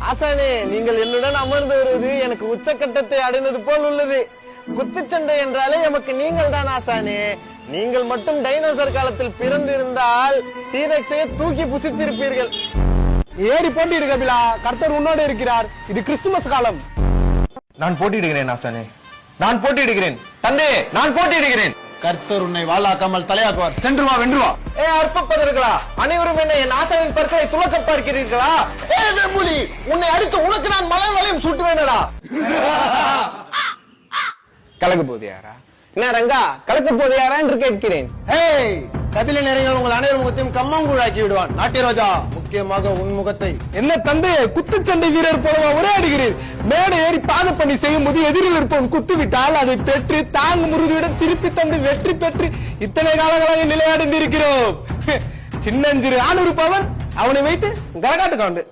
ஆசானே, நீங்கள் என்னுடன் அமர்ந்து வருவது எனக்கு உச்சக்கட்டத்தை அடைந்தது போல் உள்ளது. குத்துச்சண்டை என்றாலே எமக்கு நீங்கள் தான் ஆசானே. நீங்கள் மட்டும் டைனோசர் காலத்தில் பிறந்திருந்தால் டீரெக்ஸையே தூக்கி புசித்திருப்பீர்கள். ஏறி போட்டியிடு கபிலா, கர்த்தர் உன்னோடு இருக்கிறார். இது கிறிஸ்துமஸ் காலம். நான் போட்டியிடுகிறேன் ஆசானே, நான் போட்டியிடுகிறேன். தந்தையே, நான் போட்டியிடுகிறேன். கர்த்தர் உன்னை வாளாக்காமல் தலையாக்குவார். சென்று வா, வென்று வா. அற்பப்பதர்களா, அனைவரும் என்ன என் ஆசானின் பற்களை துலக்க பார்க்கிறீர்களா? வெம்புலி, உன்னை அடித்து உனக்கு நான் மலை வளையம் சூட்டுவேனடா. கலக்க போது யாரா? என்ன ரங்கா, கலக்க போது யாரா என்று கேட்கிறேன். கபில நேரங்கள் உங்கள் அனைவரும் முகத்தையும் கம்மங்கூழாக்கி விடுவான். நாட்டிய ரோஜா, முக்கியமாக உன் முகத்தை. என்ன தந்தையே, குத்துச்சண்டை வீரர் போலவா உரையாடுகிறீர்? மேடை ஏறி பாத பணி செய்யும் போது எதிரில் இருப்பவன் குத்து விட்டால் அதை பெற்று தாங்கும் உறுதியுடன் திருப்பி தந்து வெற்றி பெற்று இத்தனை காலங்களாக நிலையடைந்திருக்கிறோம். சின்னஞ்சிறு ஆண் இருப்பவன், அவனை வைத்து கரகாட்டு காண்டு.